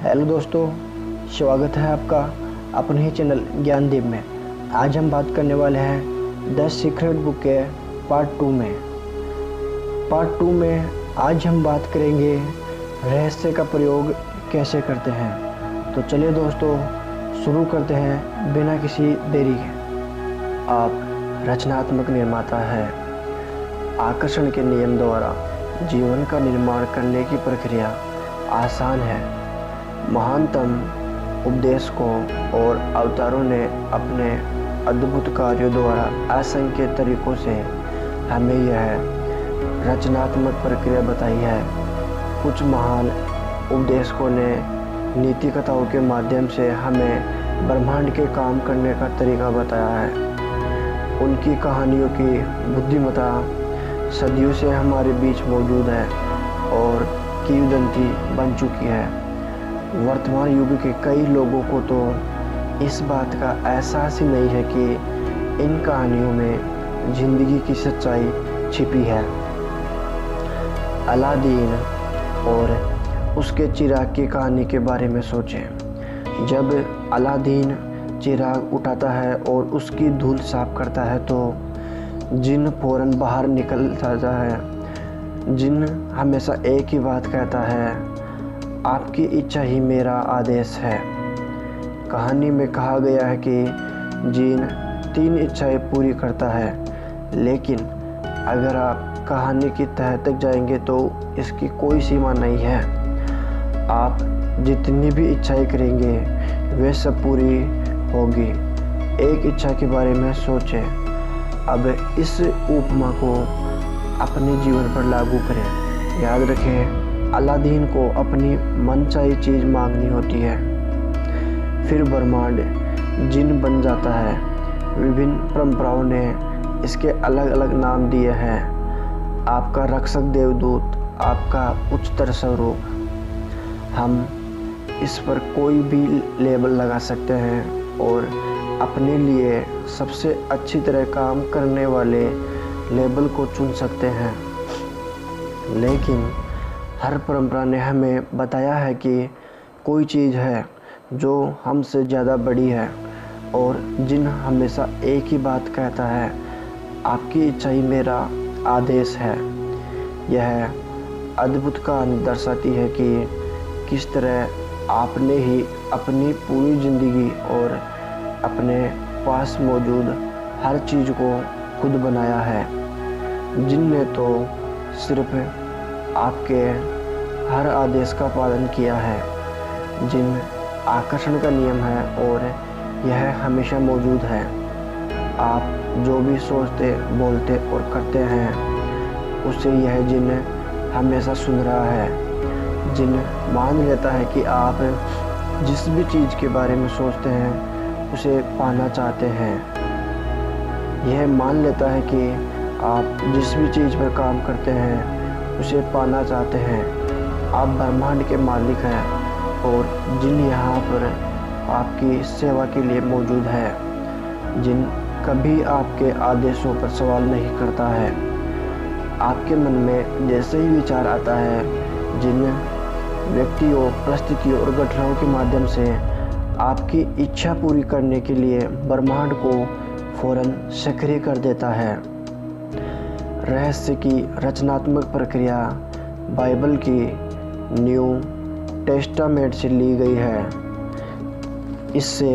Hello दोस्तों, स्वागत है आपका अपने ही चैनल ज्ञानदीप में। आज हम बात करने वाले हैं द सीक्रेट बुक के पार्ट 2 में। पार्ट 2 में आज हम बात करेंगे रहस्य का प्रयोग कैसे करते हैं। तो चलिए दोस्तों, शुरू करते हैं बिना किसी देरी के। आप रचनात्मक निर्माता है। आकर्षण के नियम द्वारा जीवन का निर्माण करने की प्रक्रिया आसान है। महानतम उपदेशकों और अवतारों ने अपने अद्भुत कार्यों द्वारा असंख्य तरीकों से हमें यह रचनात्मक प्रक्रिया बताई है। कुछ महान उपदेशकों ने नीति कथाओं के माध्यम से हमें ब्रह्मांड के काम करने का तरीका बताया है। उनकी कहानियों की बुद्धिमत्ता सदियों से हमारे बीच मौजूद है और किंवदंती बन चुकी है। वर्तमान युग के कई लोगों को तो इस बात का एहसास ही नहीं है कि इन कहानियों में जिंदगी की सच्चाई छिपी है। अलादीन और उसके चिराग की कहानी के बारे में सोचें। जब अलादीन चिराग उठाता है और उसकी धूल साफ करता है तो जिन फौरन बाहर निकल जाता है। जिन हमेशा एक ही बात कहता है, आपकी इच्छा ही मेरा आदेश है। कहानी में कहा गया है कि जिन 3 इच्छाएं पूरी करता है, लेकिन अगर आप कहानी की तह तक जाएंगे तो इसकी कोई सीमा नहीं है। आप जितनी भी इच्छाएं करेंगे वे सब पूरी होगी। एक इच्छा के बारे में सोचें। अब इस उपमा को अपने जीवन पर लागू करें। याद रखें, अलादीन को अपनी मनचाही चीज़ मांगनी होती है, फिर ब्रह्मांड जिन बन जाता है। विभिन्न परंपराओं ने इसके अलग अलग नाम दिए हैं। आपका रक्षक देवदूत, आपका उच्चतर स्वरूप। हम इस पर कोई भी लेबल लगा सकते हैं और अपने लिए सबसे अच्छी तरह काम करने वाले लेबल को चुन सकते हैं। लेकिन हर परंपरा ने हमें बताया है कि कोई चीज़ है जो हमसे ज़्यादा बड़ी है और जिन हमेशा एक ही बात कहता है, आपकी इच्छा ही मेरा आदेश है। यह अद्भुत कहानी दर्शाती है कि किस तरह आपने ही अपनी पूरी ज़िंदगी और अपने पास मौजूद हर चीज़ को खुद बनाया है। जिन ने तो सिर्फ आपके हर आदेश का पालन किया है। जिन आकर्षण का नियम है और यह हमेशा मौजूद है। आप जो भी सोचते, बोलते और करते हैं उससे यह जिन हमेशा सुन रहा है। जिन मान लेता है कि आप जिस भी चीज़ के बारे में सोचते हैं उसे पाना चाहते हैं। यह मान लेता है कि आप जिस भी चीज़ पर काम करते हैं उसे पाना चाहते हैं। आप ब्रह्मांड के मालिक हैं और जिन यहाँ पर आपकी सेवा के लिए मौजूद है। जिन कभी आपके आदेशों पर सवाल नहीं करता है। आपके मन में जैसे ही विचार आता है, जिन व्यक्तियों, परिस्थितियों और घटनाओं के माध्यम से आपकी इच्छा पूरी करने के लिए ब्रह्मांड को फौरन सक्रिय कर देता है। रहस्य की रचनात्मक प्रक्रिया बाइबल की न्यू टेस्टामेंट से ली गई है। इससे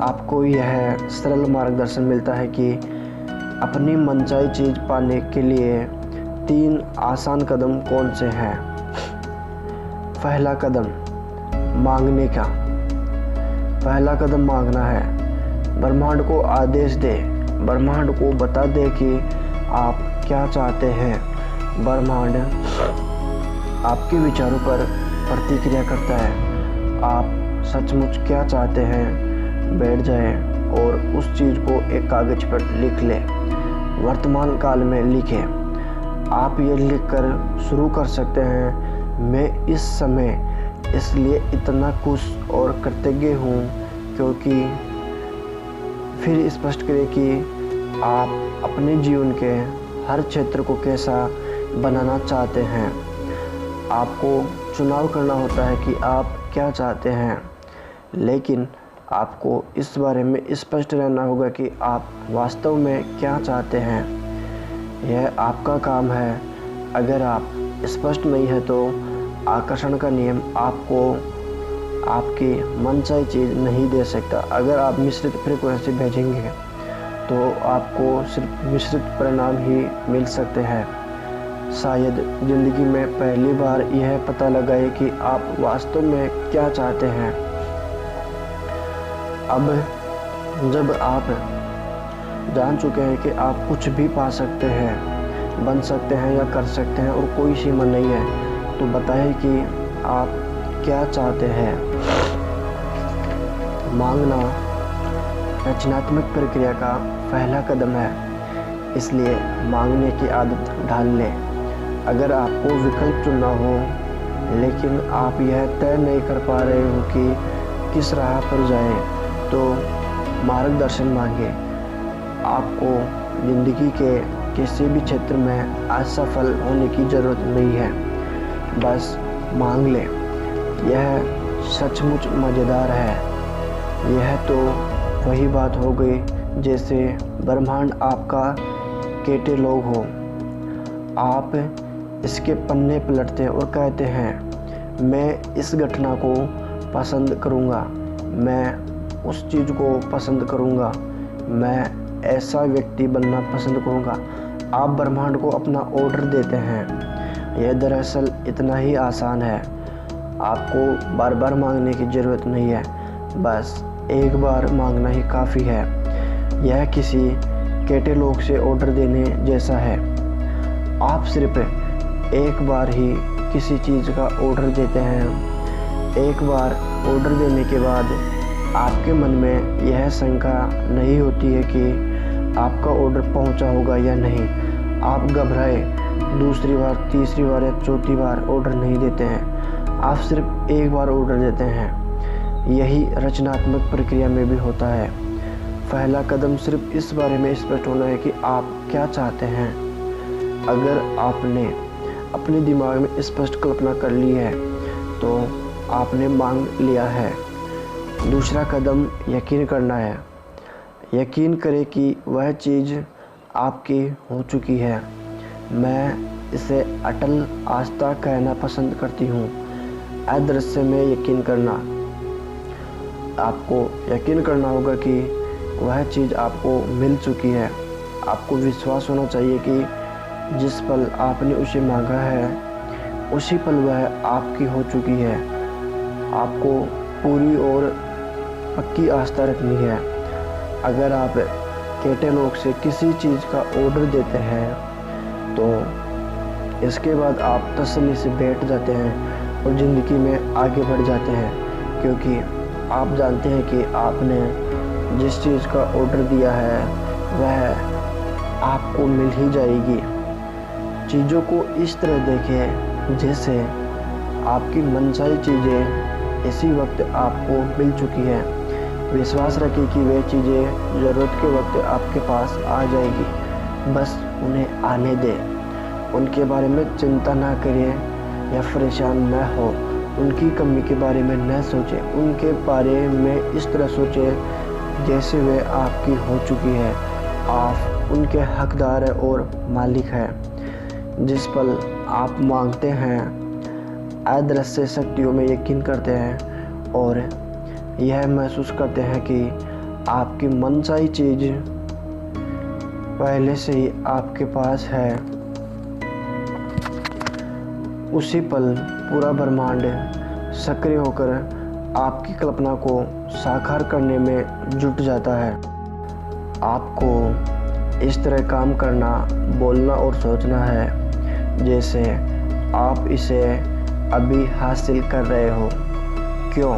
आपको यह सरल मार्गदर्शन मिलता है कि अपनी मनचाही चीज़ पाने के लिए 3 आसान कदम कौन से हैं। पहला कदम मांगने का। पहला कदम मांगना है। ब्रह्मांड को आदेश दे। ब्रह्मांड को बता दे कि आप क्या चाहते हैं। ब्रह्मांड आपके विचारों पर प्रतिक्रिया करता है। आप सचमुच क्या चाहते हैं, बैठ जाएं और उस चीज़ को एक कागज़ पर लिख लें। वर्तमान काल में लिखें। आप ये लिखकर शुरू कर सकते हैं, मैं इस समय इसलिए इतना खुश और कृतज्ञ हूँ, क्योंकि फिर स्पष्ट करें कि आप अपने जीवन के हर क्षेत्र को कैसा बनाना चाहते हैं। आपको चुनाव करना होता है कि आप क्या चाहते हैं, लेकिन आपको इस बारे में स्पष्ट रहना होगा कि आप वास्तव में क्या चाहते हैं। यह आपका काम है। अगर आप स्पष्ट नहीं है तो आकर्षण का नियम आपको आपकी मनचाही चीज़ नहीं दे सकता। अगर आप मिश्रित फ्रीक्वेंसी भेजेंगे तो आपको सिर्फ मिश्रित परिणाम ही मिल सकते हैं। शायद ज़िंदगी में पहली बार यह पता लगाए कि आप वास्तव में क्या चाहते हैं। अब जब आप जान चुके हैं कि आप कुछ भी पा सकते हैं, बन सकते हैं या कर सकते हैं और कोई सीमा नहीं है, तो बताइए कि आप क्या चाहते हैं। मांगना रचनात्मक प्रक्रिया का पहला कदम है, इसलिए मांगने की आदत डाल लें। अगर आपको विकल्प चुनना हो लेकिन आप यह तय नहीं कर पा रहे हो कि किस राह पर जाएं, तो मार्गदर्शन मांगे। आपको ज़िंदगी के किसी भी क्षेत्र में असफल होने की ज़रूरत नहीं है, बस मांग लें। यह सचमुच मज़ेदार है। यह तो वही बात हो गई जैसे ब्रह्मांड आपका कैटलॉग हो। आप इसके पन्ने पलटते हैं और कहते हैं, मैं इस घटना को पसंद करूँगा, मैं उस चीज़ को पसंद करूँगा, मैं ऐसा व्यक्ति बनना पसंद करूँगा। आप ब्रह्मांड को अपना ऑर्डर देते हैं। यह दरअसल इतना ही आसान है। आपको बार बार मांगने की ज़रूरत नहीं है, बस एक बार मांगना ही काफ़ी है। यह किसी कैटलॉग से ऑर्डर देने जैसा है। आप सिर्फ एक बार ही किसी चीज़ का ऑर्डर देते हैं। एक बार ऑर्डर देने के बाद आपके मन में यह शंका नहीं होती है कि आपका ऑर्डर पहुंचा होगा या नहीं। आप घबराए दूसरी बार, तीसरी बार या चौथी बार ऑर्डर नहीं देते हैं। आप सिर्फ एक बार ऑर्डर देते हैं। यही रचनात्मक प्रक्रिया में भी होता है। पहला कदम सिर्फ इस बारे में स्पष्ट होना है कि आप क्या चाहते हैं। अगर आपने अपने दिमाग में स्पष्ट कल्पना कर ली है तो आपने मांग लिया है। दूसरा कदम यकीन करना है। यकीन करें कि वह चीज़ आपकी हो चुकी है। मैं इसे अटल आस्था कहना पसंद करती हूँ। अदृश्य में यकीन करना। आपको यकीन करना होगा कि वह चीज़ आपको मिल चुकी है। आपको विश्वास होना चाहिए कि जिस पल आपने उसे मांगा है उसी पल वह आपकी हो चुकी है। आपको पूरी और पक्की आस्था रखनी है। अगर आप कैटलॉग से किसी चीज़ का ऑर्डर देते हैं तो इसके बाद आप तसल्ली से बैठ जाते हैं और ज़िंदगी में आगे बढ़ जाते हैं, क्योंकि आप जानते हैं कि आपने जिस चीज़ का ऑर्डर दिया है वह आपको मिल ही जाएगी। चीज़ों को इस तरह देखें जैसे आपकी मनचाही चीज़ें इसी वक्त आपको मिल चुकी है। विश्वास रखें कि वे चीज़ें ज़रूरत के वक्त आपके पास आ जाएगी। बस उन्हें आने दें। उनके बारे में चिंता ना करें या परेशान न हो। उनकी कमी के बारे में न सोचें। उनके बारे में इस तरह सोचें जैसे वे आपकी हो चुकी है। आप उनके हकदार और मालिक हैं। जिस पल आप मांगते हैं, अदृश्य शक्तियों में यकीन करते हैं और यह महसूस करते हैं कि आपकी मनचाही चीज़ पहले से ही आपके पास है, उसी पल पूरा ब्रह्मांड सक्रिय होकर आपकी कल्पना को साकार करने में जुट जाता है। आपको इस तरह काम करना, बोलना और सोचना है जैसे आप इसे अभी हासिल कर रहे हो। क्यों?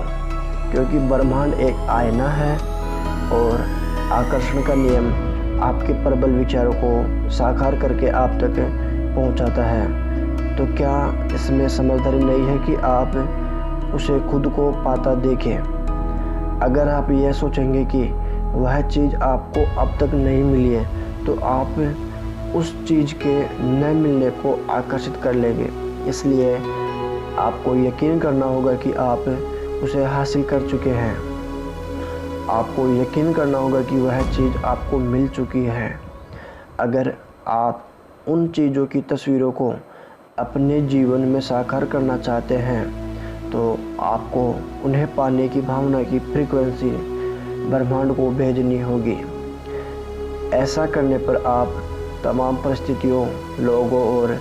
क्योंकि ब्रह्मांड एक आईना है और आकर्षण का नियम आपके प्रबल विचारों को साकार करके आप तक पहुंचाता है। तो क्या इसमें समझदारी नहीं है कि आप उसे खुद को पाता देखें? अगर आप यह सोचेंगे कि वह चीज़ आपको अब तक नहीं मिली है तो आप उस चीज़ के न मिलने को आकर्षित कर लेंगे। इसलिए आपको यकीन करना होगा कि आप उसे हासिल कर चुके हैं। आपको यकीन करना होगा कि वह चीज़ आपको मिल चुकी है। अगर आप उन चीज़ों की तस्वीरों को अपने जीवन में साकार करना चाहते हैं तो आपको उन्हें पाने की भावना की फ्रीक्वेंसी ब्रह्मांड को भेजनी होगी। ऐसा करने पर आप तमाम परिस्थितियों, लोगों और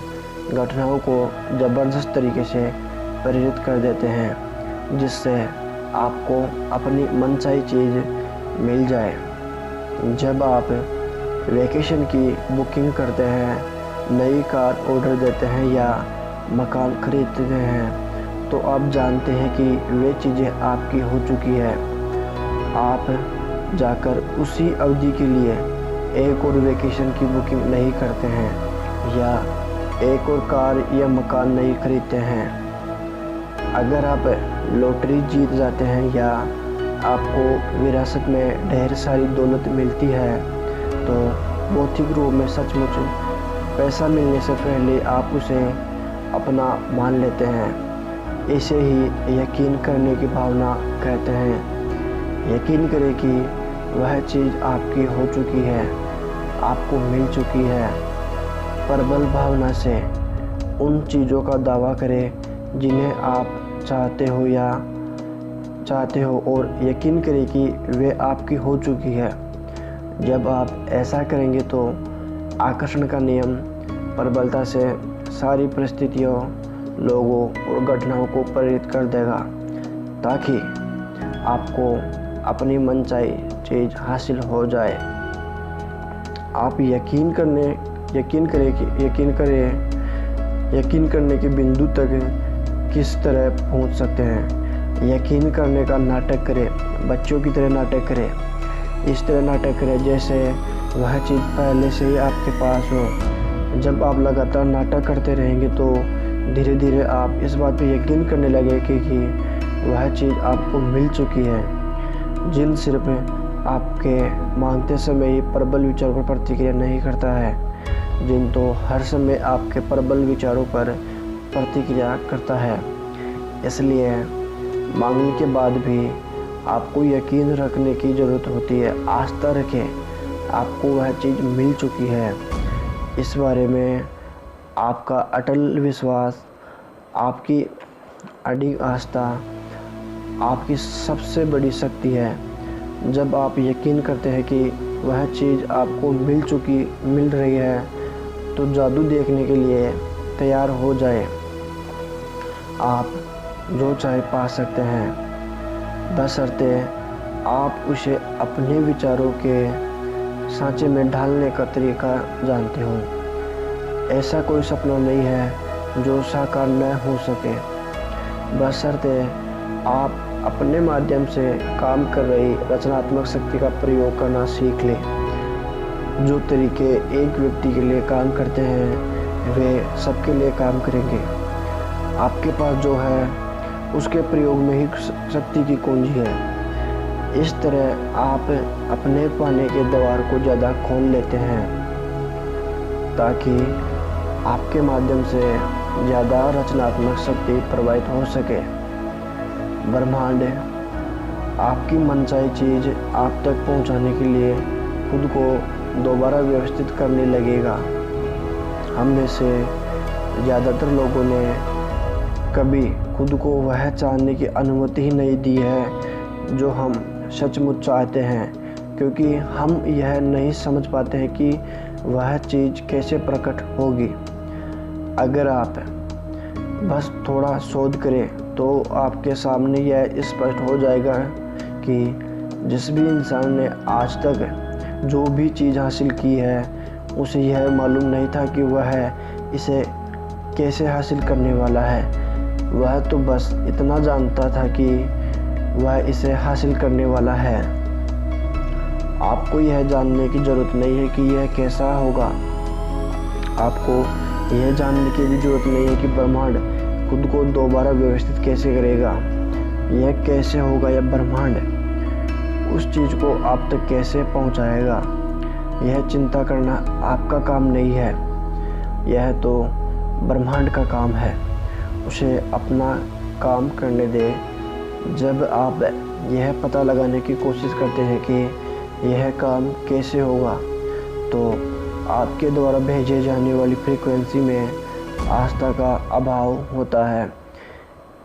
घटनाओं को ज़बरदस्त तरीके से प्रेरित कर देते हैं, जिससे आपको अपनी मनचाही चीज़ मिल जाए। जब आप वैकेशन की बुकिंग करते हैं, नई कार ऑर्डर देते हैं या मकान खरीदते हैं तो आप जानते हैं कि वे चीज़ें आपकी हो चुकी है। आप जाकर उसी अवधि के लिए एक और वैकेशन की बुकिंग नहीं करते हैं या एक और कार या मकान नहीं खरीदते हैं। अगर आप लॉटरी जीत जाते हैं या आपको विरासत में ढेर सारी दौलत मिलती है तो भौतिक रूप में सचमुच पैसा मिलने से पहले आप उसे अपना मान लेते हैं। इसे ही यकीन करने की भावना कहते हैं। यकीन करें कि वह चीज़ आपकी हो चुकी है, आपको मिल चुकी है। प्रबल भावना से उन चीज़ों का दावा करें जिन्हें आप चाहते हो और यकीन करें कि वे आपकी हो चुकी है। जब आप ऐसा करेंगे तो आकर्षण का नियम प्रबलता से सारी परिस्थितियों, लोगों और घटनाओं को प्रेरित कर देगा ताकि आपको अपनी मनचाही चीज़ हासिल हो जाए। आप यकीन करने के बिंदु तक किस तरह पहुंच सकते हैं। यकीन करने का नाटक करें, बच्चों की तरह नाटक करें। इस तरह नाटक करें जैसे वह चीज़ पहले से ही आपके पास हो। जब आप लगातार नाटक करते रहेंगे तो धीरे धीरे आप इस बात पे यकीन करने लगे कि वह चीज़ आपको मिल चुकी है। जिन सिर्फ आपके मांगते समय ही प्रबल विचारों पर प्रतिक्रिया नहीं करता है, जिन तो हर समय आपके प्रबल विचारों पर प्रतिक्रिया करता है। इसलिए मांगने के बाद भी आपको यकीन रखने की ज़रूरत होती है। आस्था रखें, आपको वह चीज़ मिल चुकी है। इस बारे में आपका अटल विश्वास, आपकी अडिग आस्था आपकी सबसे बड़ी शक्ति है। जब आप यकीन करते हैं कि वह चीज़ आपको मिल रही है तो जादू देखने के लिए तैयार हो जाए। आप जो चाहे पा सकते हैं, बशर्ते आप उसे अपने विचारों के सांचे में ढालने का तरीका जानते हो। ऐसा कोई सपना नहीं है जो साकार न हो सके, बशर्ते आप अपने माध्यम से काम कर रही रचनात्मक शक्ति का प्रयोग करना सीख लें। जो तरीके एक व्यक्ति के लिए काम करते हैं वे सबके लिए काम करेंगे। आपके पास जो है उसके प्रयोग में ही शक्ति की कुंजी है। इस तरह आप अपने पाने के द्वार को ज़्यादा खोल लेते हैं ताकि आपके माध्यम से ज़्यादा रचनात्मक शक्ति प्रवाहित हो सके। ब्रह्मांड आपकी मनचाही चीज़ आप तक पहुंचाने के लिए खुद को दोबारा व्यवस्थित करने लगेगा। हम में से ज़्यादातर लोगों ने कभी खुद को वह चाहने की अनुमति ही नहीं दी है जो हम सचमुच चाहते हैं, क्योंकि हम यह नहीं समझ पाते हैं कि वह चीज़ कैसे प्रकट होगी। अगर आप बस थोड़ा शोध करें तो आपके सामने यह स्पष्ट हो जाएगा कि जिस भी इंसान ने आज तक जो भी चीज़ हासिल की है उसे यह मालूम नहीं था कि वह इसे कैसे हासिल करने वाला है। वह तो बस इतना जानता था कि वह इसे हासिल करने वाला है। आपको यह जानने की ज़रूरत नहीं है कि यह कैसा होगा। आपको यह जानने की भी ज़रूरत नहीं है कि ब्रह्मांड खुद को दोबारा व्यवस्थित कैसे करेगा। यह कैसे होगा, यह ब्रह्मांड उस चीज़ को आप तक कैसे पहुंचाएगा। यह चिंता करना आपका काम नहीं है, यह तो ब्रह्मांड का काम है। उसे अपना काम करने दें। जब आप यह पता लगाने की कोशिश करते हैं कि यह काम कैसे होगा, तो आपके द्वारा भेजे जाने वाली फ्रीक्वेंसी में आस्था का अभाव होता है।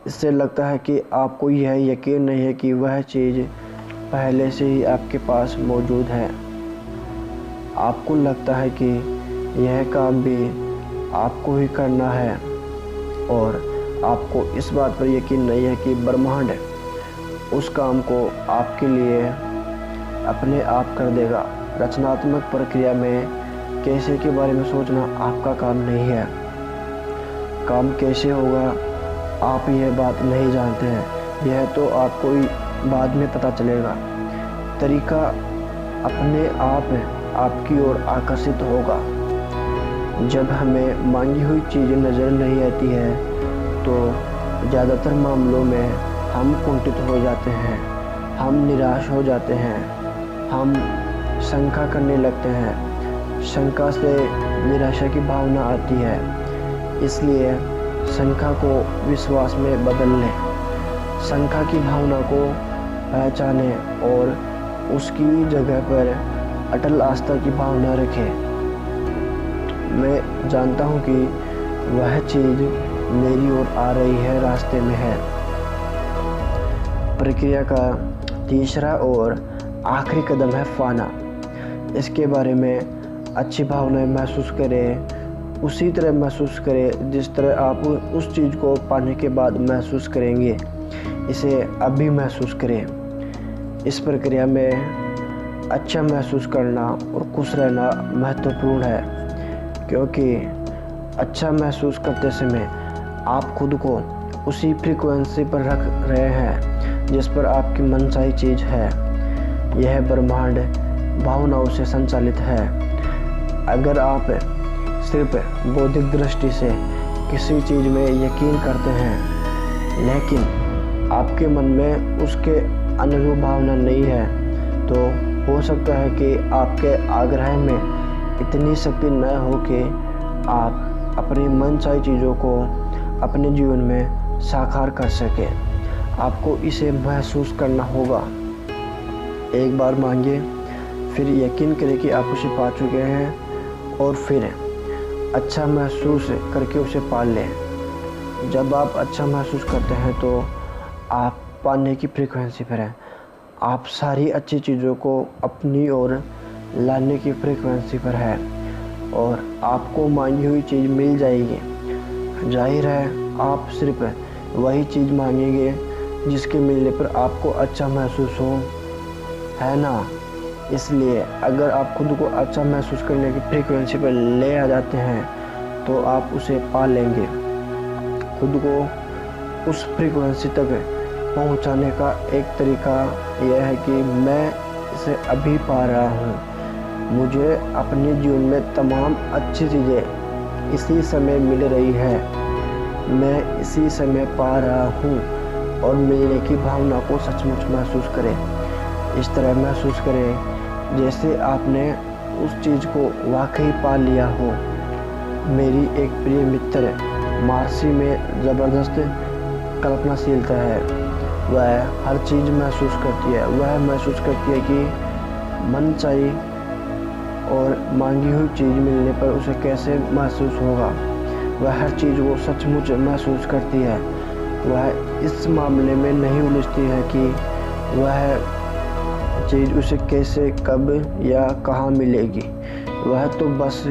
इससे लगता है कि आपको यह यकीन नहीं है कि वह चीज़ पहले से ही आपके पास मौजूद है। आपको लगता है कि यह काम भी आपको ही करना है और आपको इस बात पर यकीन नहीं है कि ब्रह्मांड उस काम को आपके लिए अपने आप कर देगा। रचनात्मक प्रक्रिया में कैसे के बारे में सोचना आपका काम नहीं है। काम कैसे होगा आप यह बात नहीं जानते हैं, यह तो आपको बाद में पता चलेगा। तरीका अपने आप आपकी ओर आकर्षित होगा। जब हमें मांगी हुई चीज़ नज़र नहीं आती है तो ज़्यादातर मामलों में हम कुंठित हो जाते हैं, हम निराश हो जाते हैं, हम शंका करने लगते हैं। शंका से निराशा की भावना आती है, इसलिए शंका को विश्वास में बदल लें। शंका की भावना को पहचानें और उसकी जगह पर अटल आस्था की भावना रखें। मैं जानता हूँ कि वह चीज़ मेरी ओर आ रही है, रास्ते में है। प्रक्रिया का तीसरा और आखिरी कदम है फाना। इसके बारे में अच्छी भावनाएं महसूस करें, उसी तरह महसूस करें जिस तरह आप उस चीज़ को पाने के बाद महसूस करेंगे। इसे अभी महसूस करें। इस प्रक्रिया में अच्छा महसूस करना और खुश रहना महत्वपूर्ण है, क्योंकि अच्छा महसूस करते समय आप खुद को उसी फ्रीक्वेंसी पर रख रहे हैं जिस पर आपकी मनचाही चीज़ है। यह ब्रह्मांड भावनाओं से संचालित है। अगर आप सिर्फ बौद्धिक दृष्टि से किसी चीज़ में यकीन करते हैं, लेकिन आपके मन में उसके अनुरूप भावना नहीं है, तो हो सकता है कि आपके आग्रह में इतनी शक्ति न हो कि आप अपनी मनचाही चीज़ों को अपने जीवन में साकार कर सकें। आपको इसे महसूस करना होगा। एक बार मांगिए, फिर यकीन करें कि आप उसे पा चुके हैं और फिर अच्छा महसूस करके उसे पा लें। जब आप अच्छा महसूस करते हैं तो आप पाने की फ्रीक्वेंसी पर हैं। आप सारी अच्छी चीज़ों को अपनी ओर लाने की फ्रीक्वेंसी पर है और आपको मांगी हुई चीज़ मिल जाएगी। जाहिर है आप सिर्फ वही चीज़ मांगेंगे जिसके मिलने पर आपको अच्छा महसूस हो, है ना। इसलिए अगर आप खुद को अच्छा महसूस करने की फ्रीक्वेंसी पर ले आ जाते हैं तो आप उसे पा लेंगे। खुद को उस फ्रीक्वेंसी तक पहुंचाने का एक तरीका यह है कि मैं इसे अभी पा रहा हूं। मुझे अपने जीवन में तमाम अच्छी चीज़ें इसी समय मिल रही है। मैं इसी समय पा रहा हूं और मिलने की भावना को सचमुच महसूस करें। इस तरह महसूस करें जैसे आपने उस चीज़ को वाकई पा लिया हो। मेरी एक प्रिय मित्र मार्सी में ज़बरदस्त कल्पनाशीलता है। वह हर चीज़ महसूस करती है। वह महसूस करती है कि मनचाही और मांगी हुई चीज़ मिलने पर उसे कैसे महसूस होगा। वह हर चीज़ को सचमुच महसूस करती है। वह इस मामले में नहीं उलझती है कि वह चीज़ उसे कैसे, कब या कहाँ मिलेगी। वह तो बस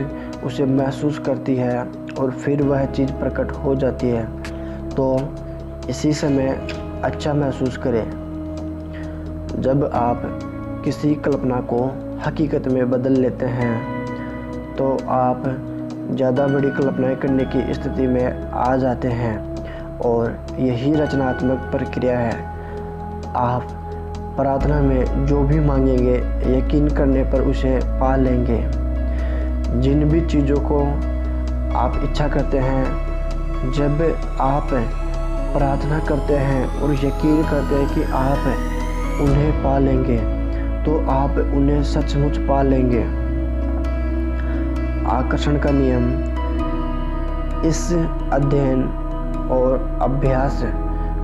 उसे महसूस करती है और फिर वह चीज़ प्रकट हो जाती है। तो इसी समय अच्छा महसूस करें। जब आप किसी कल्पना को हकीकत में बदल लेते हैं तो आप ज़्यादा बड़ी कल्पनाएं करने की स्थिति में आ जाते हैं और यही रचनात्मक प्रक्रिया है। आप प्रार्थना में जो भी मांगेंगे यकीन करने पर उसे पा लेंगे। जिन भी चीज़ों को आप इच्छा करते हैं, जब आप प्रार्थना करते हैं और यकीन करते हैं कि आप उन्हें पा लेंगे तो आप उन्हें सचमुच पा लेंगे। आकर्षण का नियम। इस अध्ययन और अभ्यास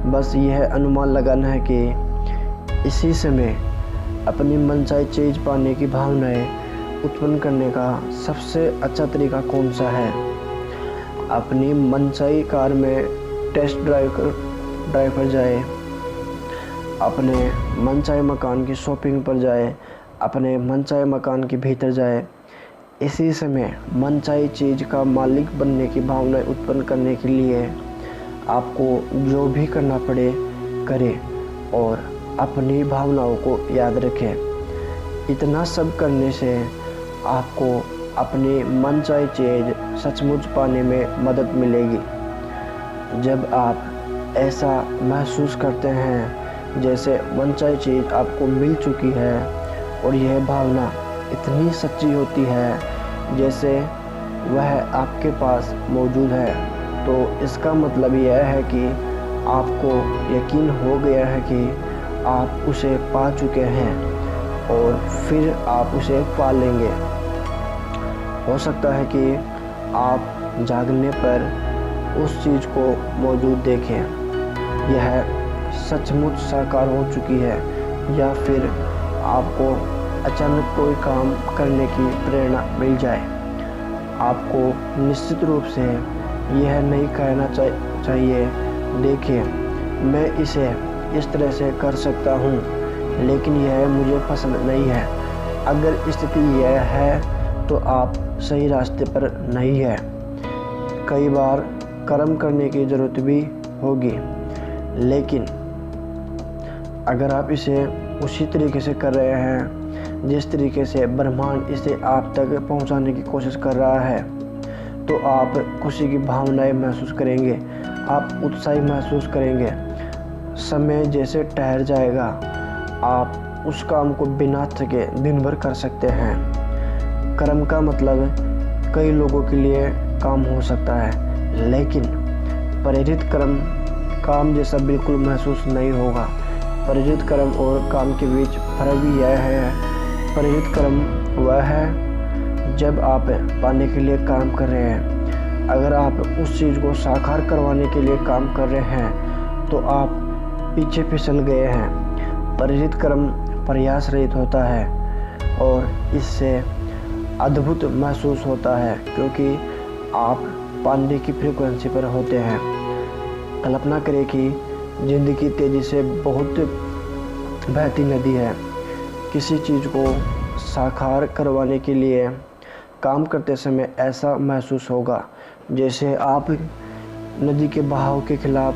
बस यह अनुमान लगाना है कि इसी समय अपनी मनचाही चीज़ पाने की भावनाएं उत्पन्न करने का सबसे अच्छा तरीका कौन सा है। अपनी मनचाही कार में टेस्ट ड्राइव पर जाए, अपने मनचाहे मकान की शॉपिंग पर जाए, अपने मनचाहे मकान के भीतर जाए। इसी समय मनचाही चीज़ का मालिक बनने की भावना उत्पन्न करने के लिए आपको जो भी करना पड़े करें और अपनी भावनाओं को याद रखें। इतना सब करने से आपको अपनी मनचाही चीज़ सचमुच पाने में मदद मिलेगी। जब आप ऐसा महसूस करते हैं जैसे मनचाही चीज़ आपको मिल चुकी है और यह भावना इतनी सच्ची होती है जैसे वह आपके पास मौजूद है, तो इसका मतलब यह है कि आपको यकीन हो गया है कि आप उसे पा चुके हैं और फिर आप उसे पा लेंगे। हो सकता है कि आप जागने पर उस चीज़ को मौजूद देखें, यह सचमुच साकार हो चुकी है, या फिर आपको अचानक कोई काम करने की प्रेरणा मिल जाए। आपको निश्चित रूप से यह नहीं कहना चाहिए, देखिए मैं इसे इस तरह से कर सकता हूँ लेकिन यह मुझे पसंद नहीं है। अगर स्थिति यह है तो आप सही रास्ते पर नहीं है। कई बार कर्म करने की ज़रूरत भी होगी, लेकिन अगर आप इसे उसी तरीके से कर रहे हैं जिस तरीके से ब्रह्मांड इसे आप तक पहुंचाने की कोशिश कर रहा है, तो आप खुशी की भावनाएं महसूस करेंगे, आप उत्साही महसूस करेंगे। समय जैसे ठहर जाएगा, आप उस काम को बिना थके दिन भर कर सकते हैं। कर्म का मतलब कई लोगों के लिए काम हो सकता है, लेकिन प्रेरित कर्म काम जैसा बिल्कुल महसूस नहीं होगा। प्रेरित कर्म और काम के बीच फर्क भी यह है, प्रेरित कर्म वह है जब आप पाने के लिए काम कर रहे हैं। अगर आप उस चीज़ को साकार करवाने के लिए काम कर रहे हैं तो आप पीछे फिसल गए हैं। प्रेरित कर्म प्रयास रहित होता है और इससे अद्भुत महसूस होता है क्योंकि आप पाने की फ्रीक्वेंसी पर होते हैं। कल्पना करें कि ज़िंदगी तेज़ी से बहुत बहती नदी है। किसी चीज़ को साकार करवाने के लिए काम करते समय ऐसा महसूस होगा जैसे आप नदी के बहाव के खिलाफ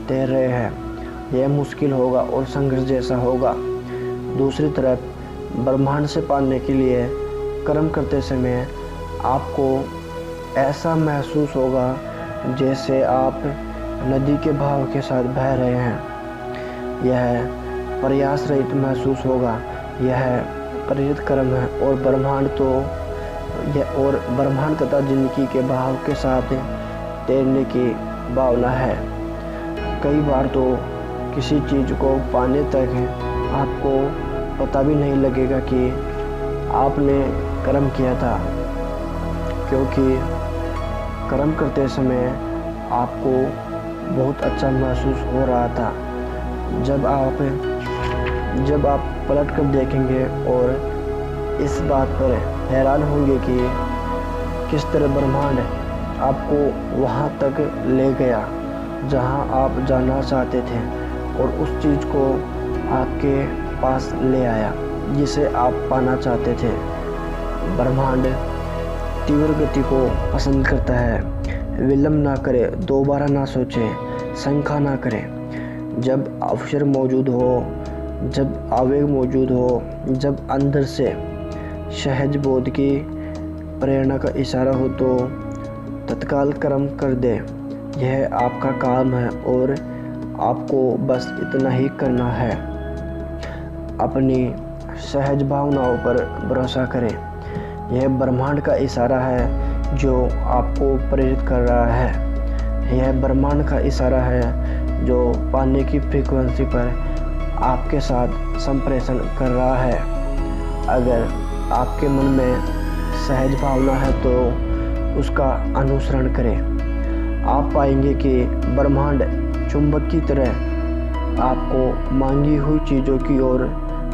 तैर रहे हैं। यह मुश्किल होगा और संघर्ष जैसा होगा। दूसरी तरफ ब्रह्मांड से पाने के लिए कर्म करते समय आपको ऐसा महसूस होगा जैसे आप नदी के बहाव के साथ बह रहे हैं। यह प्रयास रहित महसूस होगा। यह प्रेरित कर्म है और ब्रह्मांड तथा जिंदगी के बहाव के साथ तैरने की भावना है। कई बार तो किसी चीज़ को पाने तक आपको पता भी नहीं लगेगा कि आपने कर्म किया था, क्योंकि कर्म करते समय आपको बहुत अच्छा महसूस हो रहा था। जब आप पलट कर देखेंगे और इस बात पर हैरान होंगे कि किस तरह ब्रह्मांड आपको वहाँ तक ले गया जहाँ आप जाना चाहते थे और उस चीज़ को आपके पास ले आया जिसे आप पाना चाहते थे। ब्रह्मांड तीव्र गति को पसंद करता है। विलंब ना करे, दोबारा ना सोचे, शंका ना करें। जब अवसर मौजूद हो, जब आवेग मौजूद हो, जब अंदर से सहज बोध की प्रेरणा का इशारा हो तो तत्काल कर्म कर दे। यह आपका काम है और आपको बस इतना ही करना है। अपनी सहज भावनाओं पर भरोसा करें। यह ब्रह्मांड का इशारा है जो आपको प्रेरित कर रहा है। यह ब्रह्मांड का इशारा है जो पाने की फ्रीक्वेंसी पर आपके साथ संप्रेषण कर रहा है। अगर आपके मन में सहज भावना है तो उसका अनुसरण करें। आप पाएंगे कि ब्रह्मांड चुंबक की तरह आपको मांगी हुई चीज़ों की ओर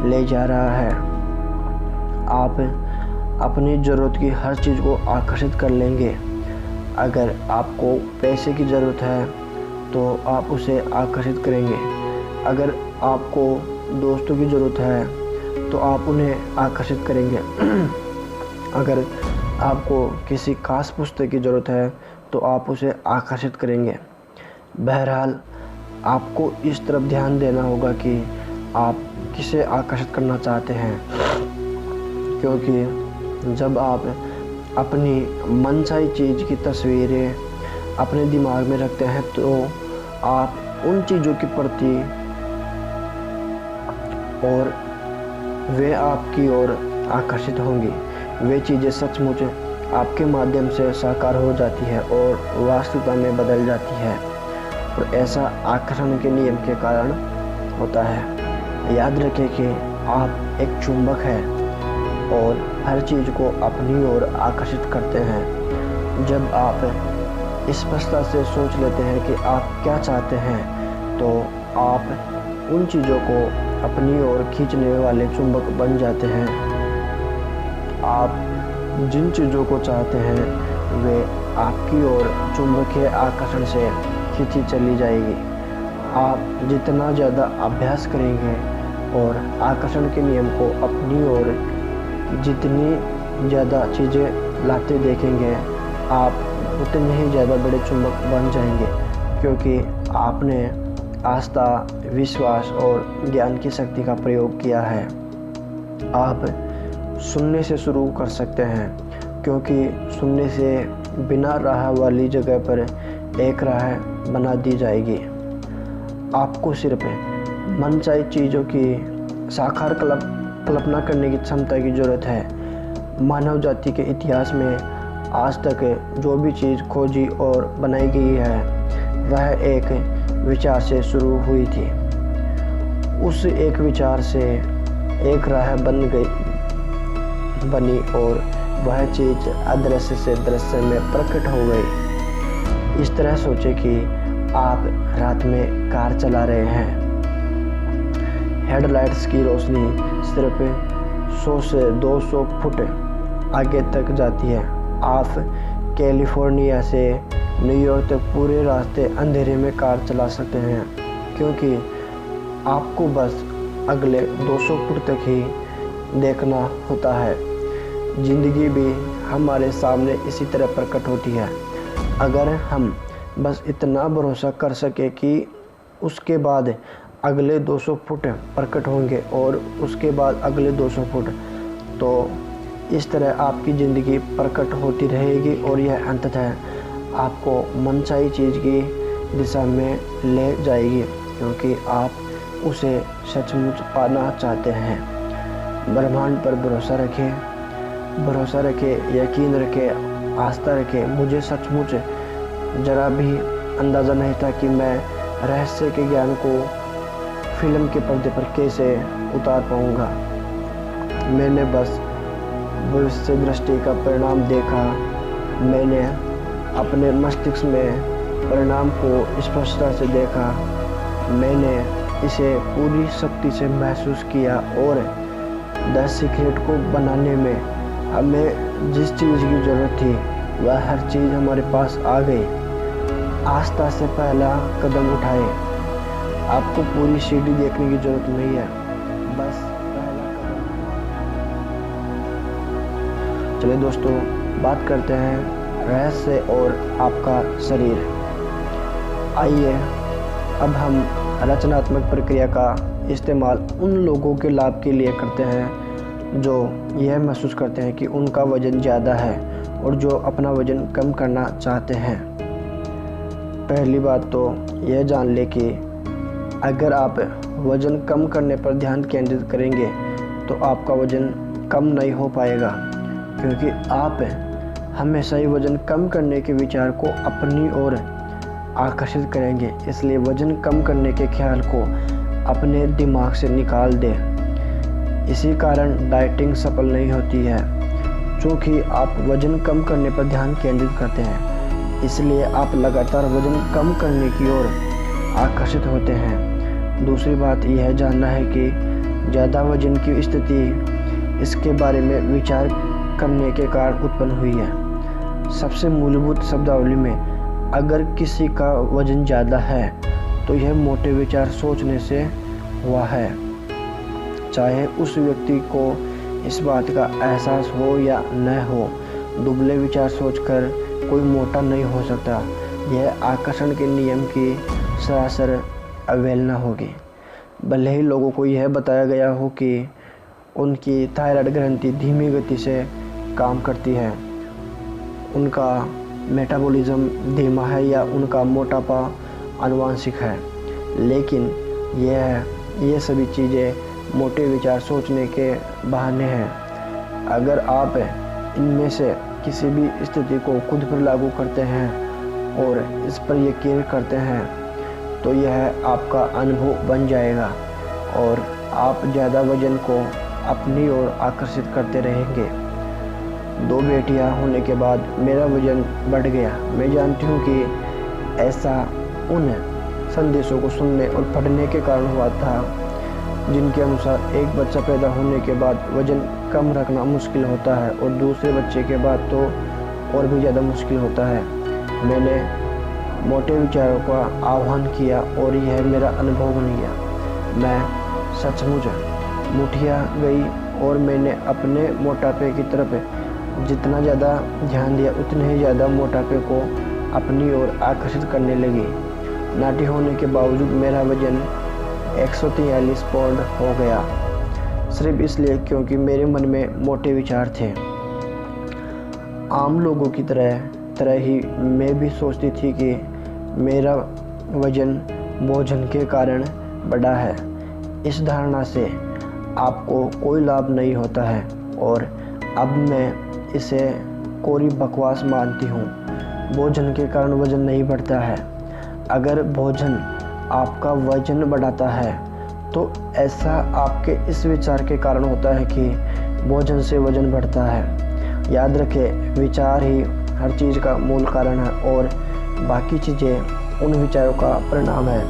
ले जा रहा है। आप अपनी ज़रूरत की हर चीज़ को आकर्षित कर लेंगे। अगर आपको पैसे की ज़रूरत है तो आप उसे आकर्षित करेंगे। अगर आपको दोस्तों की ज़रूरत है तो आप उन्हें आकर्षित करेंगे। अगर आपको किसी खास पुस्तक की ज़रूरत है तो आप उसे आकर्षित करेंगे। बहरहाल आपको इस तरफ ध्यान देना होगा कि आप किसे आकर्षित करना चाहते हैं, क्योंकि जब आप अपनी मनचाही चीज़ की तस्वीरें अपने दिमाग में रखते हैं तो आप उन चीज़ों के प्रति और वे आपकी ओर आकर्षित होंगी। वे चीज़ें सचमुच आपके माध्यम से साकार हो जाती है और वास्तविकता में बदल जाती है, और ऐसा आकर्षण के नियम के कारण होता है। याद रखें कि आप एक चुंबक हैं और हर चीज़ को अपनी ओर आकर्षित करते हैं। जब आप स्पष्टता से सोच लेते हैं कि आप क्या चाहते हैं तो आप उन चीज़ों को अपनी ओर खींचने वाले चुंबक बन जाते हैं। आप जिन चीज़ों को चाहते हैं वे आपकी ओर चुंबकीय आकर्षण से खींची चली जाएगी। आप जितना ज़्यादा अभ्यास करेंगे और आकर्षण के नियम को अपनी ओर जितनी ज़्यादा चीज़ें लाते देखेंगे, आप उतने ही ज़्यादा बड़े चुंबक बन जाएंगे, क्योंकि आपने आस्था, विश्वास और ज्ञान की शक्ति का प्रयोग किया है। आप सुनने से शुरू कर सकते हैं, क्योंकि सुनने से बिना राह वाली जगह पर एक राह बना दी जाएगी। आपको सिर्फ मनचाही चीज़ों की साकार कल्पना करने की क्षमता की ज़रूरत है। मानव जाति के इतिहास में आज तक जो भी चीज़ खोजी और बनाई गई है वह एक विचार से शुरू हुई थी। उस एक विचार से एक राह बनी और वह चीज़ अदृश्य से दृश्य में प्रकट हो गई। इस तरह सोचे कि आप रात में कार चला रहे हैं। हेडलाइट्स की रोशनी सिर्फ 100 से 200 फुट आगे तक जाती है। आप कैलिफोर्निया से न्यूयॉर्क तक पूरे रास्ते अंधेरे में कार चला सकते हैं, क्योंकि आपको बस अगले 200 फुट तक ही देखना होता है। ज़िंदगी भी हमारे सामने इसी तरह प्रकट होती है। अगर हम बस इतना भरोसा कर सके कि उसके बाद अगले 200 फुट प्रकट होंगे और उसके बाद अगले 200 फुट, तो इस तरह आपकी ज़िंदगी प्रकट होती रहेगी और यह अंततः आपको मनचाही चीज़ की दिशा में ले जाएगी, क्योंकि आप उसे सचमुच पाना चाहते हैं। ब्रह्मांड पर भरोसा रखें, यकीन रखें, आस्था रखें। मुझे सचमुच ज़रा भी अंदाज़ा नहीं था कि मैं रहस्य के ज्ञान को फिल्म के पर्दे पर कैसे उतार पाऊँगा। मैंने बस भविष्य दृष्टि का परिणाम देखा। मैंने अपने मस्तिष्क में परिणाम को स्पष्टता से देखा। मैंने इसे पूरी शक्ति से महसूस किया और द सीक्रेट को बनाने में हमें जिस चीज़ की ज़रूरत थी वह हर चीज़ हमारे पास आ गई। आस्था से पहला कदम उठाए। आपको पूरी सीढ़ी देखने की ज़रूरत नहीं है, बस पहला कदम। चलिए दोस्तों, बात करते हैं रहस्य और आपका शरीर। आइए अब हम रचनात्मक प्रक्रिया का इस्तेमाल उन लोगों के लाभ के लिए करते हैं जो यह महसूस करते हैं कि उनका वज़न ज़्यादा है और जो अपना वज़न कम करना चाहते हैं। पहली बात तो यह जान ले कि अगर आप वज़न कम करने पर ध्यान केंद्रित करेंगे तो आपका वज़न कम नहीं हो पाएगा, क्योंकि आप हमेशा ही वज़न कम करने के विचार को अपनी ओर आकर्षित करेंगे। इसलिए वज़न कम करने के ख्याल को अपने दिमाग से निकाल दें। इसी कारण डाइटिंग सफल नहीं होती है, क्योंकि आप वज़न कम करने पर ध्यान केंद्रित करते हैं। इसलिए आप लगातार वजन कम करने की ओर आकर्षित होते हैं। दूसरी बात यह जानना है कि ज़्यादा वजन की स्थिति इसके बारे में विचार करने के कारण उत्पन्न हुई है। सबसे मूलभूत शब्दावली में अगर किसी का वजन ज़्यादा है तो यह मोटे विचार सोचने से हुआ है। चाहे उस व्यक्ति को इस बात का एहसास हो या न हो, दुबले विचार सोचकर कोई मोटा नहीं हो सकता। यह आकर्षण के नियम की सरासर अवहेलना होगी। भले ही लोगों को यह बताया गया हो कि उनकी थायराइड ग्रंथि धीमी गति से काम करती है, उनका मेटाबॉलिज्म धीमा है या उनका मोटापा आनुवंशिक है, लेकिन ये सभी चीज़ें मोटे विचार सोचने के बहाने हैं। अगर आप इनमें से किसी भी स्थिति को खुद पर लागू करते हैं और इस पर यकीन करते हैं तो यह आपका अनुभव बन जाएगा और आप ज़्यादा वजन को अपनी ओर आकर्षित करते रहेंगे। 2 बेटियां होने के बाद मेरा वजन बढ़ गया। मैं जानती हूँ कि ऐसा उन संदेशों को सुनने और पढ़ने के कारण हुआ था जिनके अनुसार एक बच्चा पैदा होने के बाद वजन कम रखना मुश्किल होता है और दूसरे बच्चे के बाद तो और भी ज़्यादा मुश्किल होता है। मैंने मोटे विचारों का आह्वान किया और यह मेरा अनुभव बन गया। मैं सचमुच मुठिया गई और मैंने अपने मोटापे की तरफ जितना ज़्यादा ध्यान दिया उतने ही ज़्यादा मोटापे को अपनी ओर आकर्षित करने लगी। नाटी होने के बावजूद मेरा वजन 143 पाउंड हो गया, सिर्फ इसलिए क्योंकि मेरे मन में मोटे विचार थे। आम लोगों की तरह ही मैं भी सोचती थी कि मेरा वजन भोजन के कारण बढ़ा है। इस धारणा से आपको कोई लाभ नहीं होता है और अब मैं इसे कोरी बकवास मानती हूँ। भोजन के कारण वजन नहीं बढ़ता है। अगर भोजन आपका वजन बढ़ाता है तो ऐसा आपके इस विचार के कारण होता है कि भोजन से वजन बढ़ता है। याद रखें, विचार ही हर चीज़ का मूल कारण है और बाकी चीज़ें उन विचारों का परिणाम है।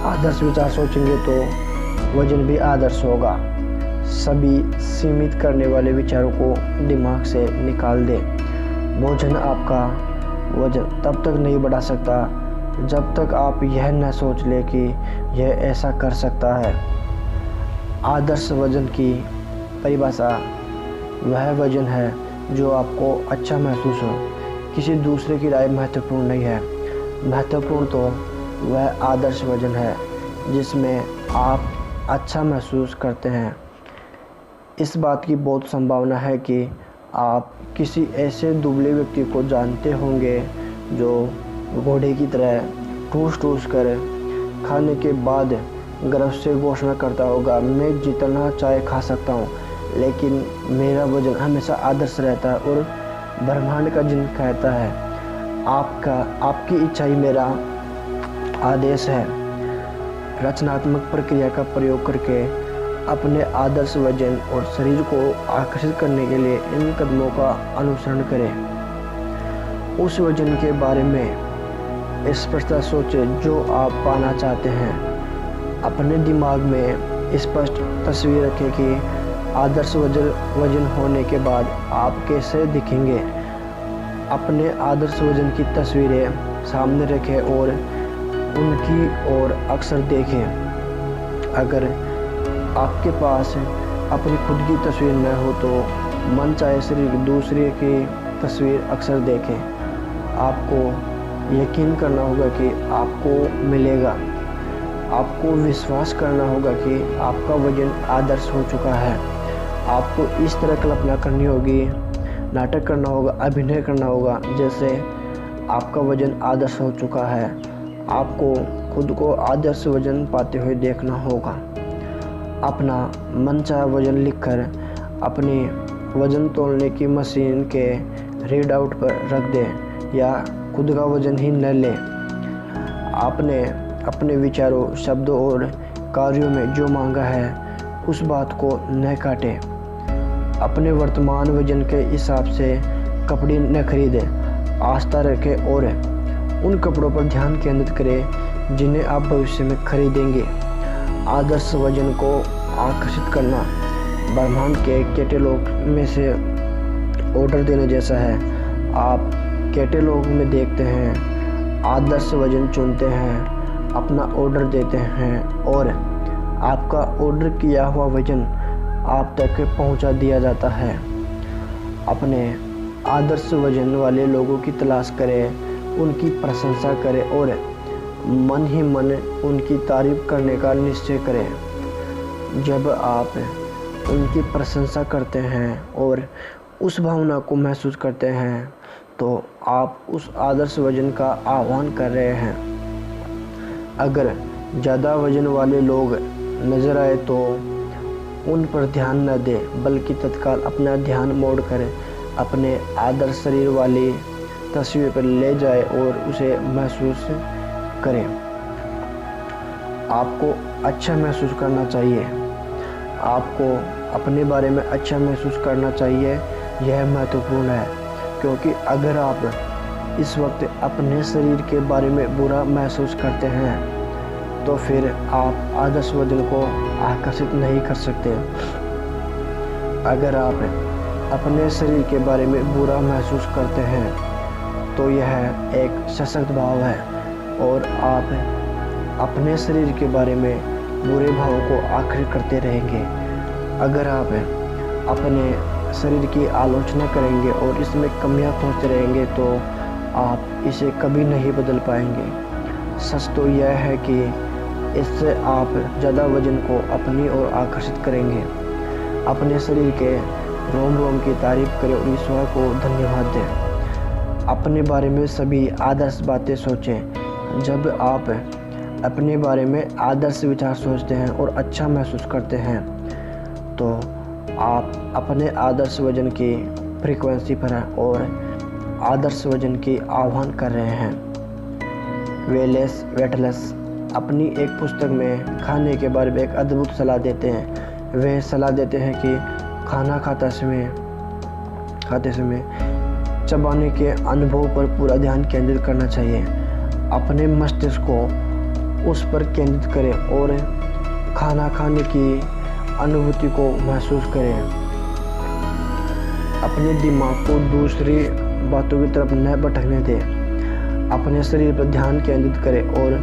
आदर्श विचार सोचेंगे तो वजन भी आदर्श होगा। सभी सीमित करने वाले विचारों को दिमाग से निकाल दें। भोजन आपका वजन तब तक नहीं बढ़ा सकता जब तक आप यह न सोच ले कि यह ऐसा कर सकता है। आदर्श वजन की परिभाषा वह वजन है जो आपको अच्छा महसूस हो। किसी दूसरे की राय महत्वपूर्ण नहीं है। महत्वपूर्ण तो वह आदर्श वजन है जिसमें आप अच्छा महसूस करते हैं। इस बात की बहुत संभावना है कि आप किसी ऐसे दुबले व्यक्ति को जानते होंगे जो घोड़े की तरह ठूस कर खाने के बाद गर्व से घोषणा करता होगा, मैं जितना चाय खा सकता हूँ लेकिन मेरा वजन हमेशा आदर्श रहता है। और ब्रह्मांड का जिन कहता है, आपकी इच्छा ही मेरा आदेश है। रचनात्मक प्रक्रिया का प्रयोग करके अपने आदर्श वजन और शरीर को आकर्षित करने के लिए इन कदमों का अनुसरण करें। उस वजन के बारे में स्पष्टता सोचें जो आप पाना चाहते हैं। अपने दिमाग में स्पष्ट तस्वीर रखें कि आदर्श वजन होने के बाद आप कैसे दिखेंगे। अपने आदर्श वजन की तस्वीरें सामने रखें और उनकी ओर अक्सर देखें। अगर आपके पास अपनी खुद की तस्वीर न हो तो मन चाहे सिर्फ दूसरे की तस्वीर अक्सर देखें। आपको यकीन करना होगा कि आपको मिलेगा। आपको विश्वास करना होगा कि आपका वजन आदर्श हो चुका है। आपको इस तरह कल्पना करनी होगी, नाटक करना होगा, अभिनय करना होगा जैसे आपका वजन आदर्श हो चुका है। आपको खुद को आदर्श वजन पाते हुए देखना होगा। अपना मनचाहा वजन लिखकर अपनी वजन तोलने की मशीन के रीड आउट पर रख दें या खुद का वजन ही न लें। आपने अपने विचारों, शब्दों और कार्यों में जो मांगा है उस बात को न काटें। अपने वर्तमान वजन के हिसाब से कपड़े न खरीदें। आस्था रखें और उन कपड़ों पर ध्यान केंद्रित करें जिन्हें आप भविष्य में खरीदेंगे। आदर्श वजन को आकर्षित करना ब्रह्मांड के कैटलॉग में से ऑर्डर देने जैसा है। आप कैटलॉग में देखते हैं, आदर्श वजन चुनते हैं, अपना ऑर्डर देते हैं और आपका ऑर्डर किया हुआ वजन आप तक पहुंचा दिया जाता है। अपने आदर्श वजन वाले लोगों की तलाश करें, उनकी प्रशंसा करें और मन ही मन उनकी तारीफ करने का निश्चय करें। जब आप उनकी प्रशंसा करते हैं और उस भावना को महसूस करते हैं तो आप उस आदर्श वजन का आह्वान कर रहे हैं। अगर ज़्यादा वजन वाले लोग नज़र आए तो उन पर ध्यान न दें, बल्कि तत्काल अपना ध्यान मोड़कर अपने आदर्श शरीर वाली तस्वीर पर ले जाए और उसे महसूस करें। आपको अच्छा महसूस करना चाहिए, आपको अपने बारे में अच्छा महसूस करना चाहिए। यह महत्वपूर्ण है, क्योंकि अगर आप इस वक्त अपने शरीर के बारे में बुरा महसूस करते हैं तो फिर आप आदर्श वजन को आकर्षित नहीं कर सकते। अगर आप अपने शरीर के बारे में बुरा महसूस करते हैं तो यह एक सशक्त भाव है और आप अपने शरीर के बारे में बुरे भावों को आखिर करते रहेंगे। अगर आप अपने शरीर की आलोचना करेंगे और इसमें कमियां खोजते रहेंगे तो आप इसे कभी नहीं बदल पाएंगे। सच तो यह है कि इससे आप ज़्यादा वजन को अपनी ओर आकर्षित करेंगे। अपने शरीर के रोम रोम की तारीफ करें और ईश्वर को धन्यवाद दें। अपने बारे में सभी आदर्श बातें सोचें। जब आप अपने बारे में आदर्श विचार सोचते हैं और अच्छा महसूस करते हैं तो आप अपने आदर्श वजन की फ्रीक्वेंसी पर हैं और आदर्श वजन की आह्वान कर रहे हैं। वेलेस वेटलेस अपनी एक पुस्तक में खाने के बारे में एक अद्भुत सलाह देते हैं। वे सलाह देते हैं कि खाना खाते समय चबाने के अनुभव पर पूरा ध्यान केंद्रित करना चाहिए। अपने मस्तिष्क को उस पर केंद्रित करें और खाना खाने की अनुभूति को महसूस करें। अपने दिमाग को दूसरी बातों की तरफ न भटकने दें। अपने शरीर पर ध्यान केंद्रित करें और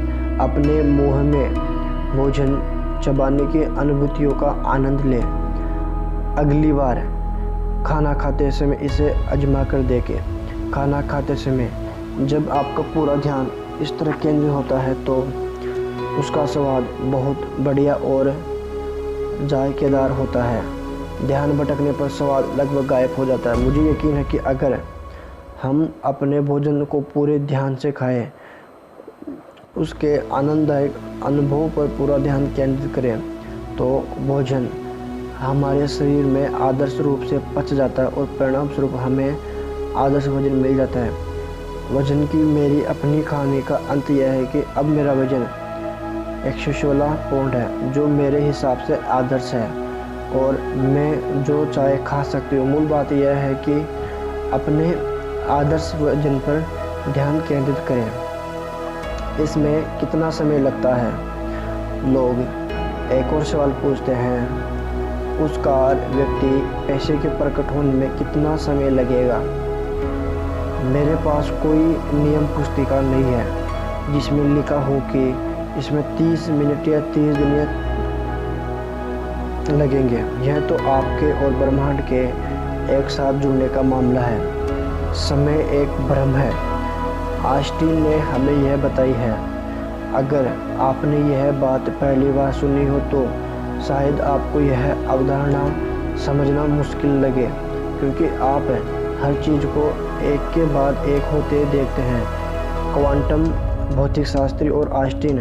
अपने मुंह में भोजन चबाने की अनुभूतियों का आनंद लें। अगली बार खाना खाते समय इसे आजमा कर देखें। खाना खाते समय जब आपका पूरा ध्यान इस तरह केंद्रित होता है तो उसका स्वाद बहुत बढ़िया और जायकेदार होता है। ध्यान भटकने पर स्वाद लगभग गायब हो जाता है। मुझे यकीन है कि अगर हम अपने भोजन को पूरे ध्यान से खाएं, उसके आनंददायक अनुभव पर पूरा ध्यान केंद्रित करें तो भोजन हमारे शरीर में आदर्श रूप से पच जाता है और परिणाम स्वरूप हमें आदर्श वजन मिल जाता है। वजन की मेरी अपनी कहानी का अंत यह है कि अब मेरा वजन 116 पाउंड है, जो मेरे हिसाब से आदर्श है और मैं जो चाहे खा सकती हूँ। मूल बात यह है कि अपने आदर्श वजन पर ध्यान केंद्रित करें। इसमें कितना समय लगता है? लोग एक और सवाल पूछते हैं, उस कार व्यक्ति पैसे के प्रकट होने में कितना समय लगेगा? मेरे पास कोई नियम पुस्तिका नहीं है जिसमें लिखा हो कि इसमें 30 मिनट या 30 दिन लगेंगे। यह तो आपके और ब्रह्मांड के एक साथ जुड़ने का मामला है। समय एक भ्रम है। आइंस्टीन ने हमें यह बताई है। अगर आपने यह बात पहली बार सुनी हो तो शायद आपको यह अवधारणा समझना मुश्किल लगे, क्योंकि आप हर चीज़ को एक के बाद एक होते देखते हैं। क्वांटम भौतिक शास्त्री और आइंस्टीन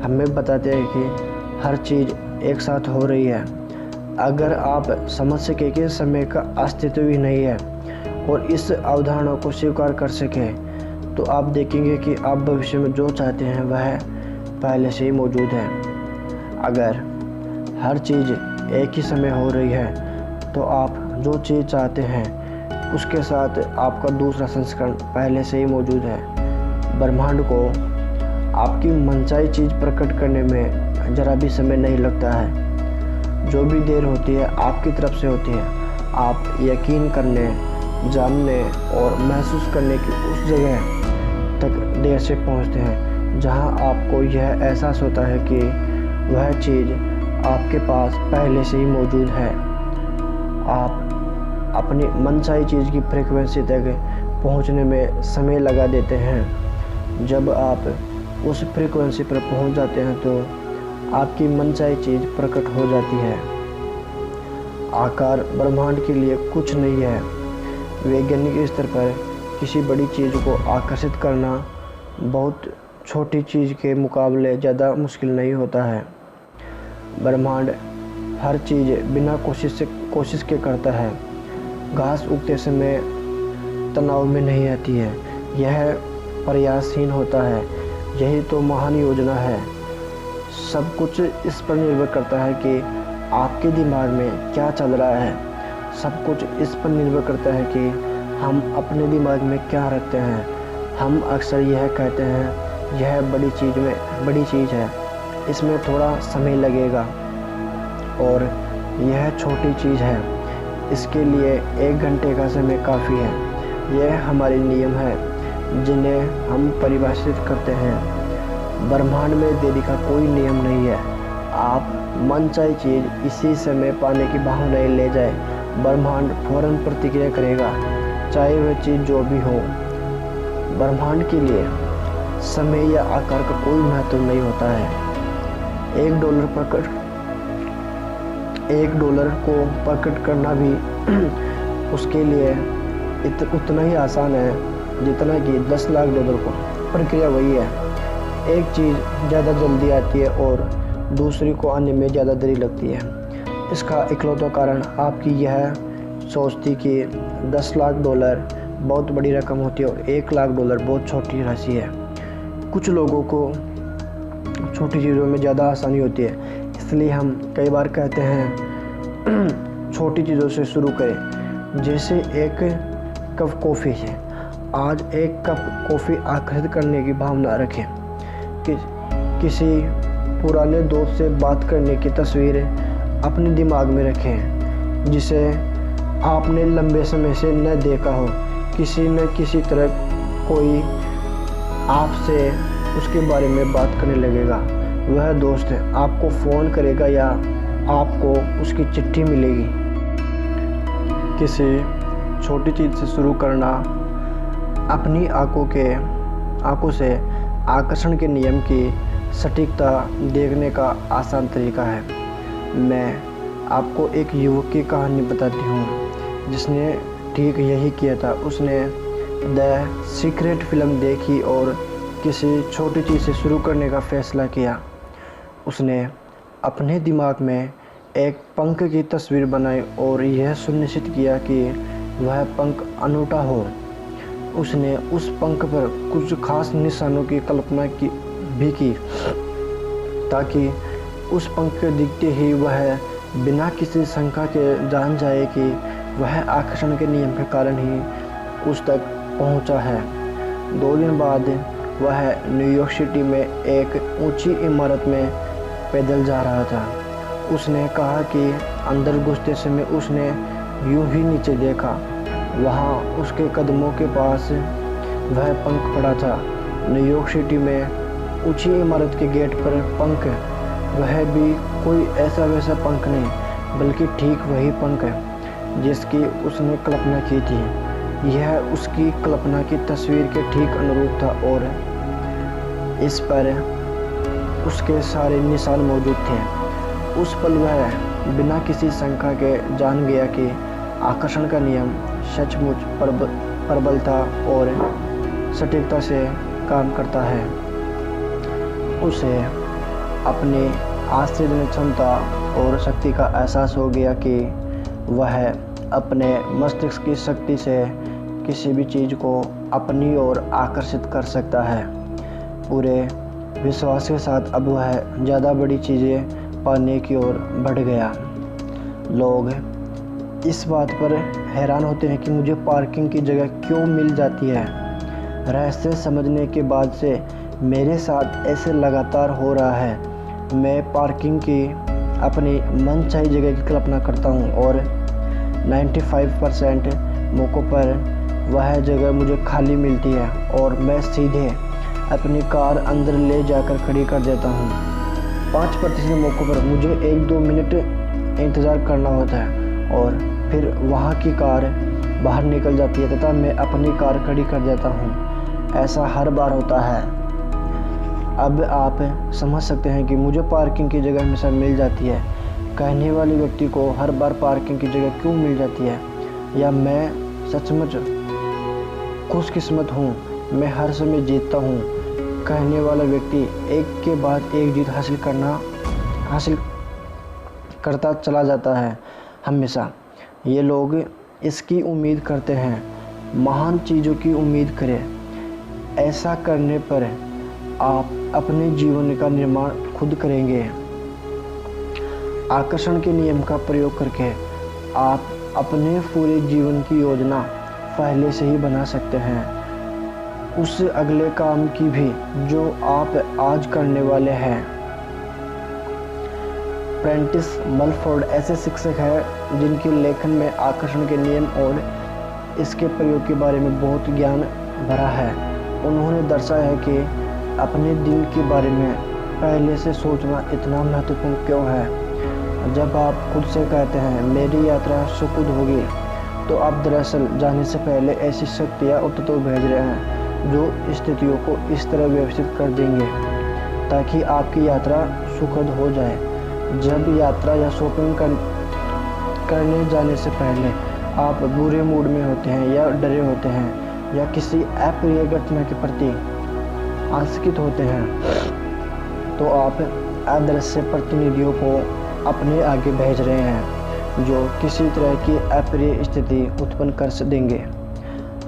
हमें बताते हैं कि हर चीज़ एक साथ हो रही है। अगर आप समझ सके कि समय का अस्तित्व ही नहीं है और इस अवधारणा को स्वीकार कर सकें तो आप देखेंगे कि आप भविष्य में जो चाहते हैं वह पहले से ही मौजूद है। अगर हर चीज़ एक ही समय हो रही है तो आप जो चीज़ चाहते हैं उसके साथ आपका दूसरा संस्करण पहले से ही मौजूद है। ब्रह्मांड को आपकी मनचाही चीज़ प्रकट करने में ज़रा भी समय नहीं लगता है। जो भी देर होती है आपकी तरफ से होती है। आप यकीन करने, जानने और महसूस करने की उस जगह तक देर से पहुंचते हैं जहां आपको यह एहसास होता है कि वह चीज़ आपके पास पहले से ही मौजूद है। आप अपनी मनचाही चीज़ की फ्रीक्वेंसी तक पहुंचने में समय लगा देते हैं। जब आप उस फ्रीक्वेंसी पर पहुंच जाते हैं तो आपकी मनचाही चीज़ प्रकट हो जाती है। आकार ब्रह्मांड के लिए कुछ नहीं है। वैज्ञानिक स्तर पर किसी बड़ी चीज़ को आकर्षित करना बहुत छोटी चीज़ के मुकाबले ज़्यादा मुश्किल नहीं होता है। ब्रह्मांड हर चीज़ बिना कोशिश के करता है। घास उगते समय तनाव में नहीं आती है, यह प्रयासहीन होता है। यही तो महान योजना है। सब कुछ इस पर निर्भर करता है कि आपके दिमाग में क्या चल रहा है। सब कुछ इस पर निर्भर करता है कि हम अपने दिमाग में क्या रखते हैं। हम अक्सर यह कहते हैं यह बड़ी चीज़ है, इसमें थोड़ा समय लगेगा, और यह छोटी चीज़ है, इसके लिए 1 घंटे का समय काफ़ी है। यह हमारे नियम है जिन्हें हम परिभाषित करते हैं। ब्रह्मांड में देरी का कोई नियम नहीं है। आप मनचाही चीज़ इसी समय पाने की भावना ले जाए, ब्रह्मांड फौरन प्रतिक्रिया करेगा, चाहे वह चीज़ जो भी हो। ब्रह्मांड के लिए समय या आकार का कोई महत्व नहीं होता है। $1 को प्रकट करना भी उसके लिए उतना ही आसान है जितना कि $10 लाख को। प्रक्रिया वही है। एक चीज़ ज़्यादा जल्दी आती है और दूसरी को आने में ज़्यादा देरी लगती है। इसका इकलौता कारण आपकी यह सोच थी कि $10 लाख बहुत बड़ी रकम होती है और $1 लाख बहुत छोटी राशि है। कुछ लोगों को छोटी चीज़ों में ज़्यादा आसानी होती है, इसलिए हम कई बार कहते हैं छोटी चीज़ों से शुरू करें। जैसे एक कप कॉफ़ी है। आज एक कप कॉफ़ी आकर्षित करने की भावना रखें। किसी पुराने दोस्त से बात करने की तस्वीर अपने दिमाग में रखें जिसे आपने लंबे समय से न देखा हो। किसी न किसी तरह कोई आपसे उसके बारे में बात करने लगेगा। वह दोस्त आपको फ़ोन करेगा या आपको उसकी चिट्ठी मिलेगी। किसी छोटी चीज़ से शुरू करना अपनी आंखों से आकर्षण के नियम की सटीकता देखने का आसान तरीका है। मैं आपको एक युवक की कहानी बताती हूँ जिसने ठीक यही किया था। उसने द सीक्रेट फिल्म देखी और किसी छोटी चीज़ से शुरू करने का फैसला किया। उसने अपने दिमाग में एक पंख की तस्वीर बनाई और यह सुनिश्चित किया कि वह पंख अनूठा हो। उसने उस पंख पर कुछ खास निशानों की कल्पना भी की ताकि उस पंख के दिखते ही वह बिना किसी शंका के जान जाए कि वह आकर्षण के नियम के कारण ही उस तक पहुंचा है। 2 दिन बाद वह न्यूयॉर्क सिटी में एक ऊंची इमारत में पैदल जा रहा था। उसने कहा कि अंदर घुसते समय उसने यूं ही नीचे देखा। वहाँ उसके कदमों के पास वह पंख पड़ा था। न्यूयॉर्क सिटी में ऊंची इमारत के गेट पर पंख, वह भी कोई ऐसा वैसा पंख नहीं बल्कि ठीक वही पंख जिसकी उसने कल्पना की थी। यह उसकी कल्पना की तस्वीर के ठीक अनुरूप था और इस पर उसके सारे निशान मौजूद थे। उस पल वह बिना किसी शंका के जान गया कि आकर्षण का नियम सचमुच प्रबलता और सटीकता से काम करता है। उसे अपनी आश्चर्यजनक क्षमता और शक्ति का एहसास हो गया कि वह अपने मस्तिष्क की शक्ति से किसी भी चीज़ को अपनी ओर आकर्षित कर सकता है। पूरे विश्वास के साथ अब वह ज़्यादा बड़ी चीज़ें पाने की ओर बढ़ गया। लोग इस बात पर हैरान होते हैं कि मुझे पार्किंग की जगह क्यों मिल जाती है। रहस्य समझने के बाद से मेरे साथ ऐसे लगातार हो रहा है। मैं पार्किंग की अपनी मनचाही जगह की कल्पना करता हूँ और 95% मौक़ों पर वह जगह मुझे खाली मिलती है और मैं सीधे अपनी कार अंदर ले जाकर खड़ी कर देता हूँ। 5% मौक़ों पर मुझे 1-2 मिनट इंतज़ार करना होता है और फिर वहाँ की कार बाहर निकल जाती है तथा मैं अपनी कार खड़ी कर देता हूँ। ऐसा हर बार होता है। अब आप समझ सकते हैं कि मुझे पार्किंग की जगह हमेशा मिल जाती है। कहने वाले व्यक्ति को हर बार पार्किंग की जगह क्यों मिल जाती है, या मैं सचमुच खुशकिस्मत हूँ, मैं हर समय जीतता हूँ। कहने वाला व्यक्ति एक के बाद एक जीत हासिल करता चला जाता है। हमेशा ये लोग इसकी उम्मीद करते हैं। महान चीज़ों की उम्मीद करें। ऐसा करने पर आप अपने जीवन का निर्माण खुद करेंगे। आकर्षण के नियम का प्रयोग करके आप अपने पूरे जीवन की योजना पहले से ही बना सकते हैं, उस अगले काम की भी जो आप आज करने वाले हैं। प्रेंटिस मलफोर्ड ऐसे शिक्षक हैं जिनके लेखन में आकर्षण के नियम और इसके प्रयोग के बारे में बहुत ज्ञान भरा है। उन्होंने दर्शाया है कि अपने दिन के बारे में पहले से सोचना इतना महत्वपूर्ण क्यों है। जब आप खुद से कहते हैं मेरी यात्रा सुखद होगी, तो आप दरअसल जाने से पहले ऐसी शक्तियाँ और तत्व भेज रहे हैं जो स्थितियों को इस तरह व्यवस्थित कर देंगे ताकि आपकी यात्रा सुखद हो जाए। जब यात्रा या शॉपिंग करने जाने से पहले आप बुरे मूड में होते हैं या डरे होते हैं या किसी अप्रिय घटना के प्रति आशंकित होते हैं, तो आप अदृश्य प्रतिनिधियों को अपने आगे भेज रहे हैं जो किसी तरह की अप्रिय स्थिति उत्पन्न कर देंगे।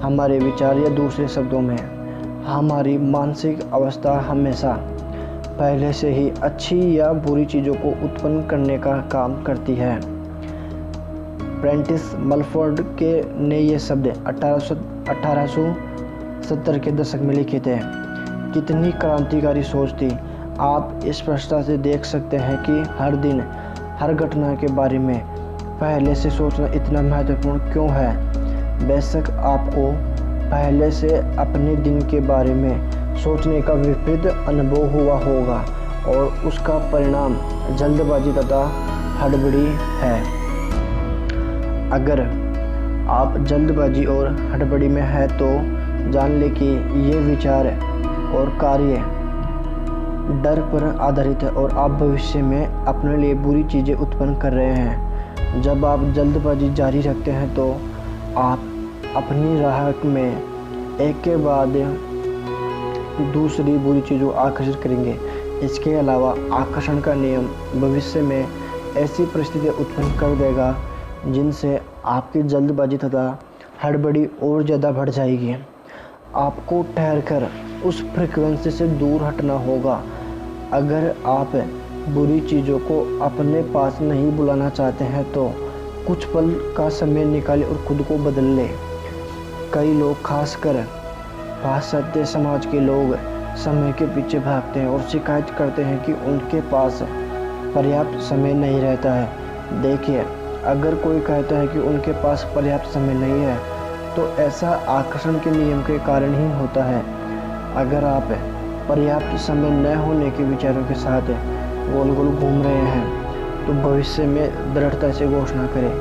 हमारे विचार या दूसरे शब्दों में हमारी मानसिक अवस्था हमेशा पहले से ही अच्छी या बुरी चीज़ों को उत्पन्न करने का काम करती है। प्रेंटिस मलफोर्ड ने ये शब्द 1870 के दशक में लिखे थे। कितनी क्रांतिकारी सोच थी। आप इस स्पष्टता से देख सकते हैं कि हर दिन हर घटना के बारे में पहले से सोचना इतना महत्वपूर्ण क्यों है। बेशक आपको पहले से अपने दिन के बारे में सोचने का विपरीत अनुभव हुआ होगा और उसका परिणाम जल्दबाजी तथा हड़बड़ी है। अगर आप जल्दबाजी और हड़बड़ी में हैं तो जान लें कि ये विचार और कार्य डर पर आधारित है और आप भविष्य में अपने लिए बुरी चीज़ें उत्पन्न कर रहे हैं। जब आप जल्दबाजी जारी रखते हैं तो आप अपनी राह में एक के बाद दूसरी बुरी चीज़ों आकर्षित करेंगे। इसके अलावा आकर्षण का नियम भविष्य में ऐसी परिस्थितियाँ उत्पन्न कर देगा जिनसे आपकी जल्दबाजी तथा हड़बड़ी और ज़्यादा बढ़ जाएगी। आपको ठहरकर उस फ्रीक्वेंसी से दूर हटना होगा। अगर आप बुरी चीज़ों को अपने पास नहीं बुलाना चाहते हैं तो कुछ पल का समय निकालें और खुद को बदल लें। कई लोग, खासकर पाश्चात्य समाज के लोग, समय के पीछे भागते हैं और शिकायत करते हैं कि उनके पास पर्याप्त समय नहीं रहता है। देखिए, अगर कोई कहता है कि उनके पास पर्याप्त समय नहीं है तो ऐसा आकर्षण के नियम के कारण ही होता है। अगर आप पर्याप्त समय न होने के विचारों के साथ गोल गोल घूम रहे हैं तो भविष्य में दृढ़ता से घोषणा करें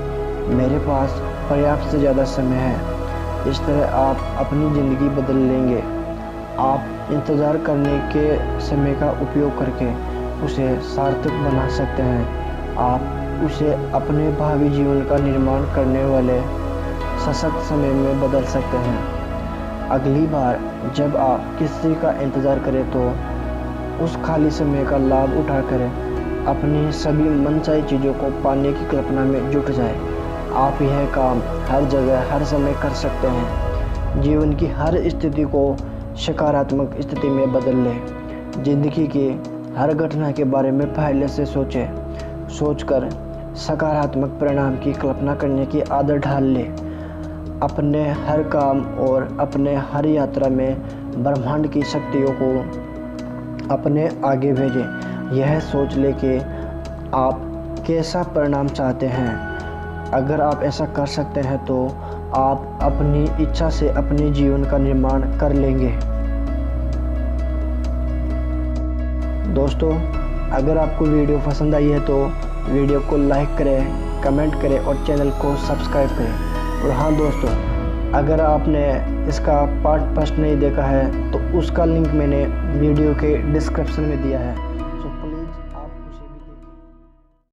मेरे पास पर्याप्त से ज़्यादा समय है। इस तरह आप अपनी ज़िंदगी बदल लेंगे। आप इंतज़ार करने के समय का उपयोग करके उसे सार्थक बना सकते हैं। आप उसे अपने भावी जीवन का निर्माण करने वाले सशक्त समय में बदल सकते हैं। अगली बार जब आप किसी का इंतज़ार करें तो उस खाली समय का लाभ उठाकर अपनी सभी मनचाही चीज़ों को पाने की कल्पना में जुट जाए। आप यह काम हर जगह हर समय कर सकते हैं। जीवन की हर स्थिति को सकारात्मक स्थिति में बदल लें। जिंदगी की हर घटना के बारे में पहले से सोचें। सोचकर सकारात्मक परिणाम की कल्पना करने की आदत डाल ले। अपने हर काम और अपने हर यात्रा में ब्रह्मांड की शक्तियों को अपने आगे भेजें। यह सोच ले कि आप कैसा परिणाम चाहते हैं। अगर आप ऐसा कर सकते हैं तो आप अपनी इच्छा से अपने जीवन का निर्माण कर लेंगे। दोस्तों, अगर आपको वीडियो पसंद आई है तो वीडियो को लाइक करें, कमेंट करें और चैनल को सब्सक्राइब करें। और हाँ दोस्तों, अगर आपने इसका पार्ट फर्स्ट नहीं देखा है तो उसका लिंक मैंने वीडियो के डिस्क्रिप्शन में दिया है।